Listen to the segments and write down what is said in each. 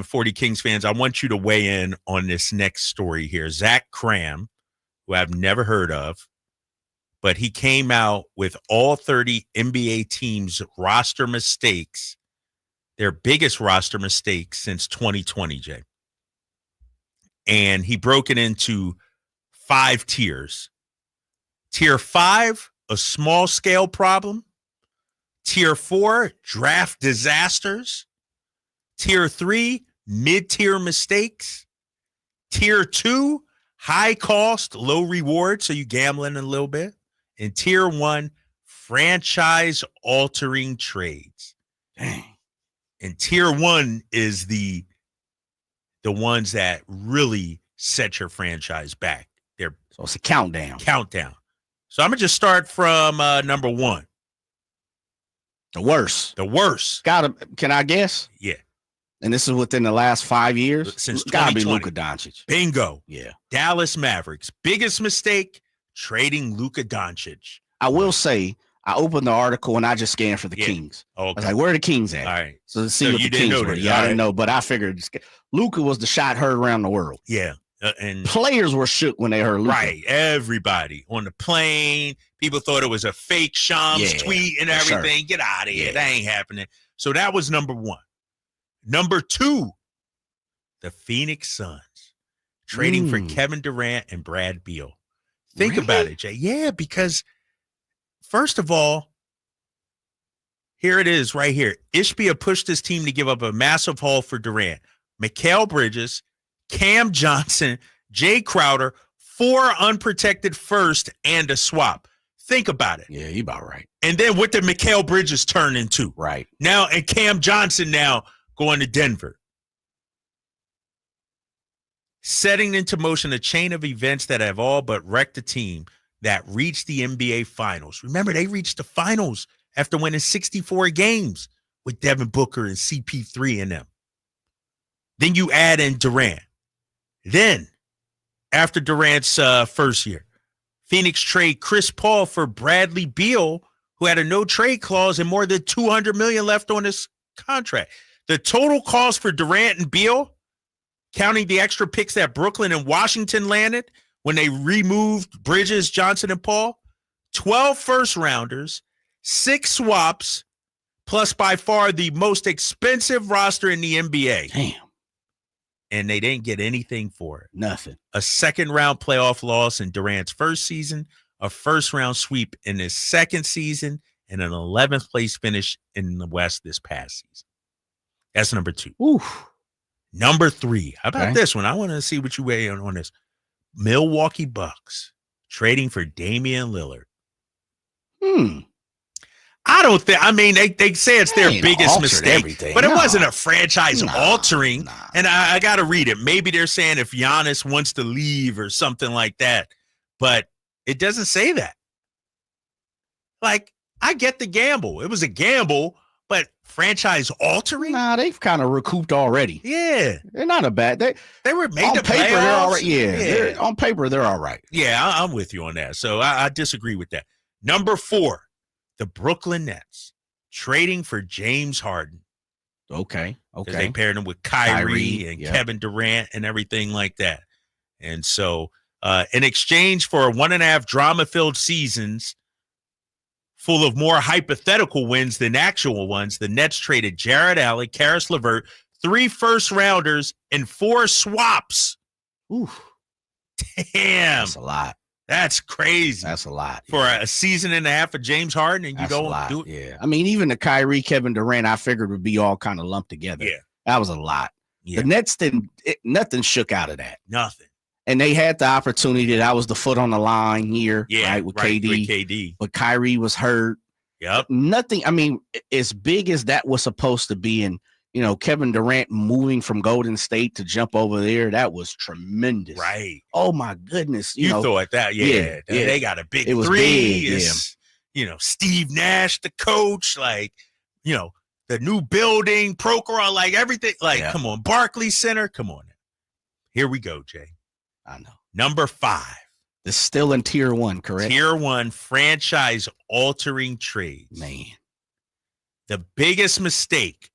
40 Kings fans, I want you to weigh in on this next story here. Zach Kram, who I've never heard of, but he came out with all 30 NBA teams' roster mistakes, their biggest roster mistakes since 2020, Jay. And he broke it into 5 tiers. Tier 5, a small-scale problem. Tier 4, draft disasters. Tier 3, mid-tier mistakes. Tier 2, high cost, low reward, so you gambling a little bit. And Tier 1, franchise-altering trades. Dang. And Tier 1 is the ones that really set your franchise back. So it's a countdown. So I'm going to just start from number 1. The worst. Can I guess? Yeah. And this is within the last 5 years? Since it's got to be 2020. Luka Doncic. Bingo. Yeah. Dallas Mavericks. Biggest mistake, trading Luka Doncic. I will say, I opened the article and I just scanned for the Kings. Okay. I was like, where are the Kings at? All right. So to see what the Kings were. Yeah, I didn't know, but I figured Luka was the shot heard around the world. Yeah. And players were shook when they heard Luka. Right. Everybody on the plane. People thought it was a fake Shams tweet and everything. Sure. Get out of here. That ain't happening. So that was number 1. Number 2, the Phoenix Suns trading for Kevin Durant and Brad Beal. Think about it, Jay. Yeah, because first of all, here it is right here. Ishbia pushed his team to give up a massive haul for Durant. Mikal Bridges, Cam Johnson, Jay Crowder, 4 unprotected first and a swap. Think about it. Yeah, you about right. And then what did Mikal Bridges turn into? Right. Now, and Cam Johnson now going to Denver. Setting into motion a chain of events that have all but wrecked the team that reached the NBA Finals. Remember, they reached the Finals after winning 64 games with Devin Booker and CP3 in them. Then you add in Durant. Then, after Durant's first year, Phoenix trade Chris Paul for Bradley Beal, who had a no-trade clause and more than $200 million left on his contract. The total cost for Durant and Beal, counting the extra picks that Brooklyn and Washington landed when they removed Bridges, Johnson, and Paul, 12 first-rounders, 6 swaps, plus by far the most expensive roster in the NBA. Damn. And they didn't get anything for it. Nothing. A second-round playoff loss in Durant's first season, a first-round sweep in his second season, and an 11th place finish in the West this past season. That's number 2. Oof. Number 3. How about this one? I want to see what you weigh on this. Milwaukee Bucks trading for Damian Lillard. I don't think, I mean, they say it's their biggest mistake, but it wasn't a franchise altering. And I got to read it. Maybe they're saying if Giannis wants to leave or something like that, but it doesn't say that. Like, I get the gamble. It was a gamble, but franchise altering? Nah, they've kind of recouped already. Yeah. They're not a bad. They were made on the paper, playoffs. they're all right. Yeah. On paper, they're all right. Yeah, I'm with you on that. So I disagree with that. Number 4, the Brooklyn Nets trading for James Harden. Okay. They paired him with Kyrie and Kevin Durant and everything like that. And so in exchange for 1.5 drama-filled seasons full of more hypothetical wins than actual ones, the Nets traded Jared Allen, Karis LeVert, 3 first-rounders, and 4 swaps. Ooh. Damn. That's a lot. That's crazy. That's a lot. For a season and a half of James Harden, and you don't do it? Yeah. I mean, even the Kyrie, Kevin Durant, I figured would be all kind of lumped together. Yeah. That was a lot. Yeah. The Nets nothing shook out of that. Nothing. And they had the opportunity. That was the foot on the line here, right, with KD. With KD. But Kyrie was hurt. Yep. Nothing. I mean, as big as that was supposed to be, and Kevin Durant moving from Golden State to jump over there, that was tremendous. Right. Oh my goodness. You thought that? Yeah. They got a big 3. Big, Steve Nash, the coach, like, the new building, Prokhorov, like everything. Like, come on, Barclays Center. Come on. Here we go, Jay. I know. Number 5. It's still in Tier 1, correct? Tier 1 franchise-altering trades. Man. The biggest mistake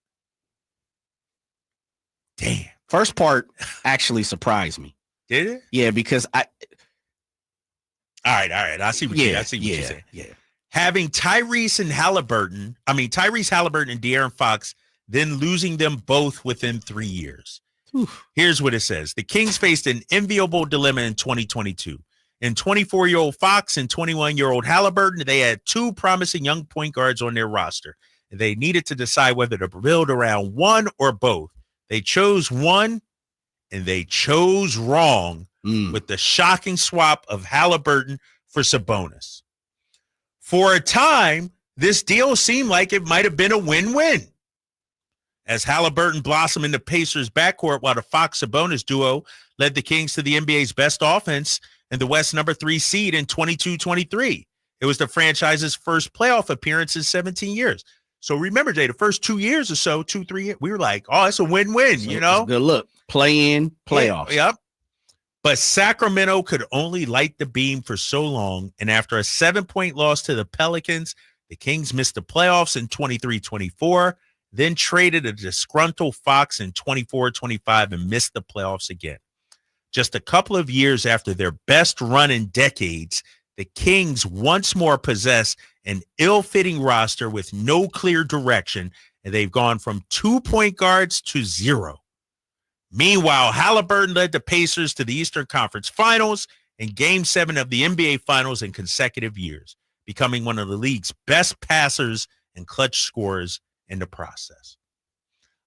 Damn. First part actually surprised me. Did it? Yeah, because All right. I see what you're saying. Yeah. Having Tyrese Haliburton and De'Aaron Fox, then losing them both within 3 years. Oof. Here's what it says. The Kings faced an enviable dilemma in 2022. In 24-year-old Fox and 21-year-old Haliburton, they had two promising young point guards on their roster. They needed to decide whether to build around one or both. They chose one, and they chose wrong with the shocking swap of Haliburton for Sabonis. For a time, this deal seemed like it might have been a win-win, as Haliburton blossomed in the Pacers' backcourt while the Fox-Sabonis duo led the Kings to the NBA's best offense and the West number 3 seed in 22-23. It was the franchise's first playoff appearance in 17 years. So remember, Jay, the first 2 years or so, 2-3 years, we were like, oh, it's a win-win, So you know? good look. Play-in, playoffs. Yep. But Sacramento could only light the beam for so long, and after a 7-point loss to the Pelicans, the Kings missed the playoffs in 23-24, then traded a disgruntled Fox in 24-25 and missed the playoffs again. Just a couple of years after their best run in decades, the Kings once more possess an ill-fitting roster with no clear direction, and they've gone from 2 point guards to 0. Meanwhile, Haliburton led the Pacers to the Eastern Conference Finals and Game 7 of the NBA Finals in consecutive years, becoming one of the league's best passers and clutch scorers in the process.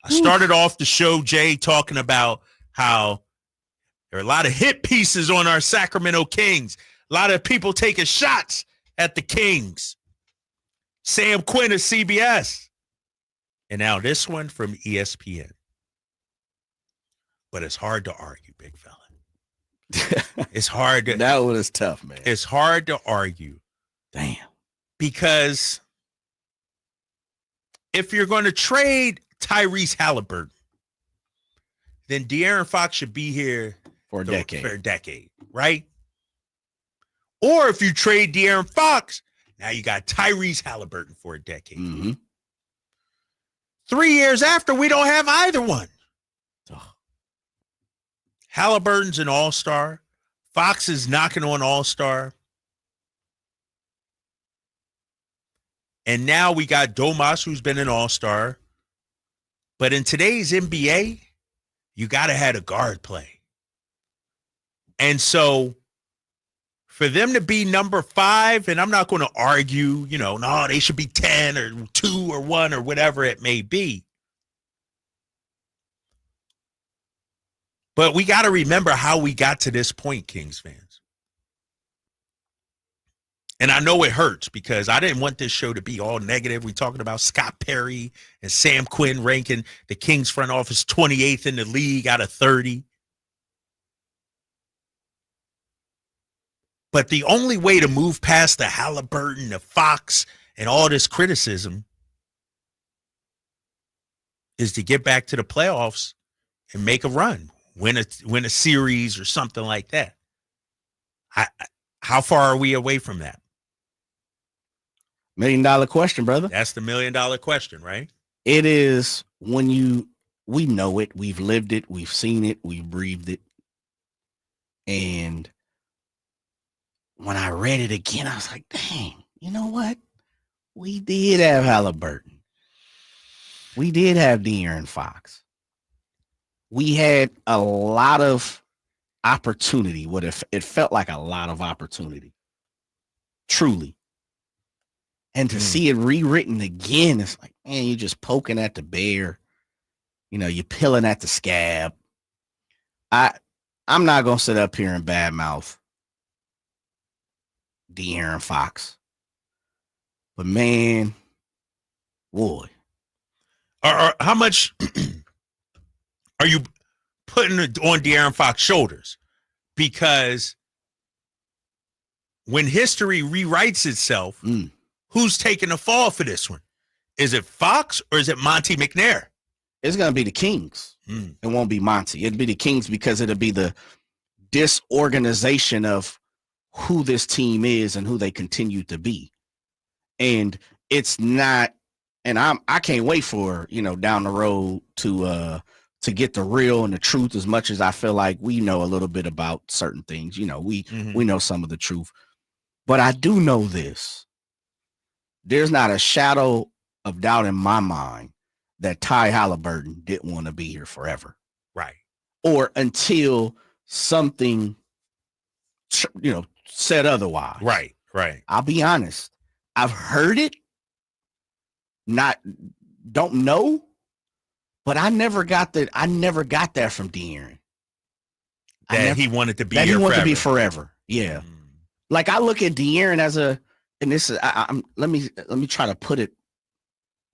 I started off the show, Jay, talking about how there are a lot of hit pieces on our Sacramento Kings. A lot of people taking shots at the Kings. Sam Quinn of CBS. And now this one from ESPN. But it's hard to argue, big fella. It's hard to. That one is tough, man. It's hard to argue. Damn. Because if you're going to trade Tyrese Haliburton, then De'Aaron Fox should be here For a decade, right? Or if you trade De'Aaron Fox, now you got Tyrese Haliburton for a decade. Mm-hmm. 3 years after, we don't have either one. Halliburton's an all-star. Fox is knocking on all-star. And now we got Domas, who's been an all-star. But in today's NBA, you got to have a guard play. And so for them to be number 5, and I'm not going to argue, no, they should be 10 or 2 or 1 or whatever it may be. But we got to remember how we got to this point, Kings fans. And I know it hurts because I didn't want this show to be all negative. We're talking about Scott Perry and Sam Quinn ranking the Kings front office 28th in the league out of 30. But the only way to move past the Haliburton, the Fox, and all this criticism is to get back to the playoffs and make a run. Win a series or something like that. How far are we away from that? $1 million question, brother. That's the $1 million question, right? It is when we know it, we've lived it, we've seen it, we've breathed it. And when I read it again, I was like, dang, you know what? We did have Haliburton. We did have De'Aaron Fox. We had a lot of opportunity. It felt like a lot of opportunity. Truly. And to see it rewritten again, it's like, man, you're just poking at the bear. You're peeling at the scab. I'm not going to sit up here and badmouth De'Aaron Fox. But man, boy. How much are you putting it on De'Aaron Fox's shoulders? Because when history rewrites itself, who's taking the fall for this one? Is it Fox or is it Monty McNair? It's going to be the Kings. It won't be Monty. It'll be the Kings because it'll be the disorganization of who this team is and who they continue to be. And it's not, and I can't wait for, down the road to to get the real and the truth as much as I feel like we know a little bit about certain things. You know, we know some of the truth. But I do know this. There's not a shadow of doubt in my mind that Ty Haliburton didn't want to be here forever. Right. Or until something, said otherwise. Right. Right. I'll be honest. I've heard it. Don't know. But I never got that. I never got that from De'Aaron. He wanted to be that here he wanted forever. to be forever. Yeah. Like I look at De'Aaron as and this is let me try to put it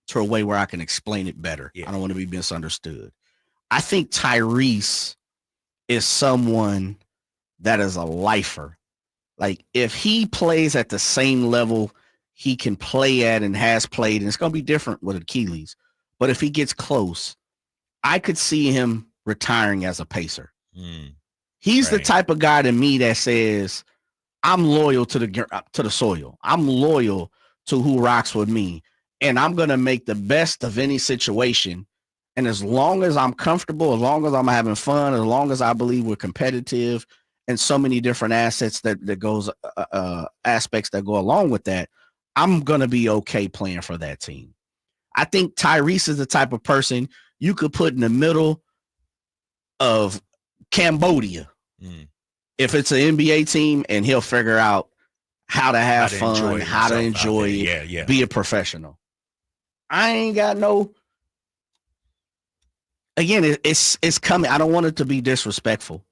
to a way where I can explain it better. Yeah. I don't want to be misunderstood. I think Tyrese is someone that is a lifer. Like if he plays at the same level he can play at and has played, and it's going to be different with Achilles, but if he gets close, I could see him retiring as a Pacer. He's the type of guy to me that says, I'm loyal to the soil. I'm loyal to who rocks with me. And I'm going to make the best of any situation. And as long as I'm comfortable, as long as I'm having fun, as long as I believe we're competitive and so many different assets aspects that go along with that, I'm going to be okay playing for that team. I think Tyrese is the type of person you could put in the middle of Cambodia if it's an NBA team, and he'll figure out how to have fun, how to enjoy it, be a professional. I ain't got no. Again, it's coming. I don't want it to be disrespectful.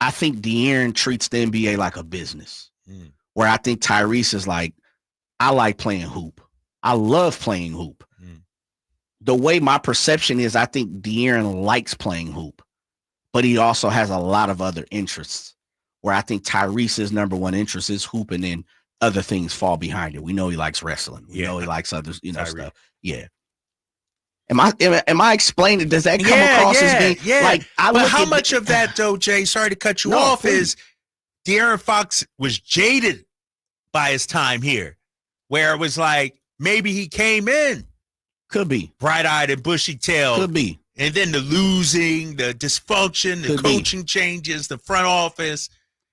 I think De'Aaron treats the NBA like a business, where I think Tyrese is like, I like playing hoop. I love playing hoop. The way my perception is, I think De'Aaron likes playing hoop, but he also has a lot of other interests, where I think Tyrese's number one interest is hoop, and then other things fall behind it. We know he likes wrestling. We know he likes other, stuff. Yeah. Am I explaining? Does that come across as being like? But how much of that, though, Jay? Sorry to cut you off. Please. Is De'Aaron Fox was jaded by his time here, where it was like maybe he came in, could be bright-eyed and bushy-tailed, could be, and then the losing, the dysfunction, the coaching changes, the front office,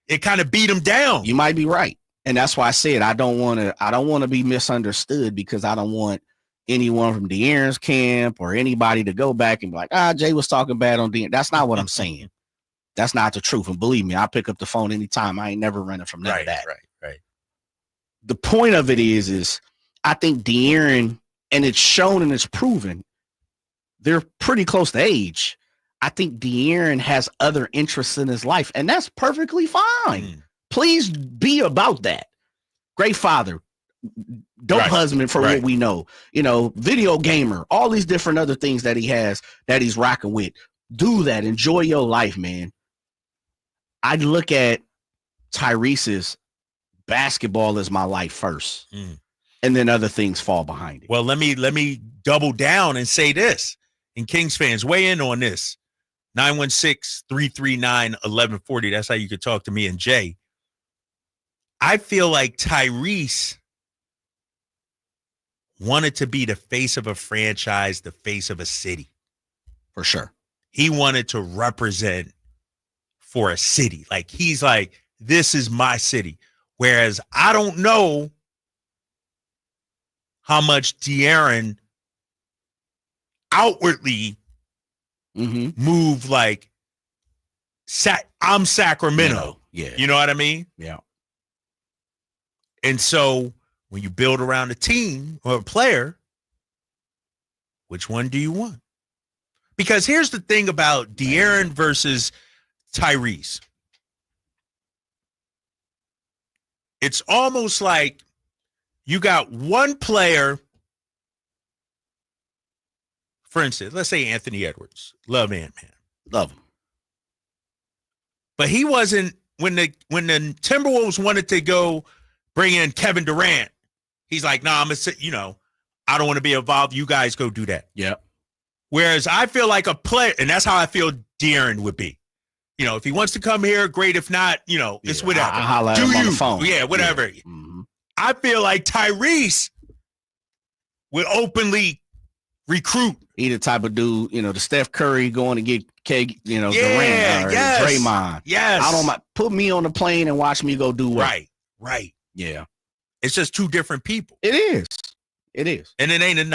it kind of beat him down. You might be right, and that's why I said I don't want to be misunderstood, because I don't want anyone from De'Aaron's camp or anybody to go back and be like, Jay was talking bad on De'Aaron. That's not what I'm saying. That's not the truth. And believe me, I'll pick up the phone anytime. I ain't never running from none of that. Right. The point of it is I think De'Aaron, and it's shown and it's proven, they're pretty close to age. I think De'Aaron has other interests in his life, and that's perfectly fine. Please be about that. Great father, dope husband for what we know, video gamer, all these different other things that he has that he's rocking with. Do that. Enjoy your life, man. I look at Tyrese's basketball as my life first, and then other things fall behind it. Well, let me double down and say this, and Kings fans, weigh in on this. 916-339-1140. That's how you could talk to me and Jay. I feel like Tyrese wanted to be the face of a franchise, the face of a city. For sure. He wanted to represent for a city. Like, he's like, this is my city. Whereas I don't know how much De'Aaron outwardly move like, I'm Sacramento. Yeah. You know what I mean? Yeah. And so when you build around a team or a player, which one do you want? Because here's the thing about De'Aaron versus Tyrese. It's almost like you got one player, for instance, let's say Anthony Edwards. Love Ant-Man. Love him. But he wasn't, when the Timberwolves wanted to go bring in Kevin Durant, he's like, nah, I'm going to, I don't want to be involved. You guys go do that. Yeah. Whereas I feel like a player, and that's how I feel De'Aaron would be. If he wants to come here, great. If not, it's whatever. I'll holler at him on the phone. Yeah, whatever. Yeah. I feel like Tyrese would openly recruit. He the type of dude, the Steph Curry going to get Durant or yes, Draymond. Yes. I don't mind. Put me on the plane and watch me go do what? Right. Yeah. It's just two different people. It is. And it ain't a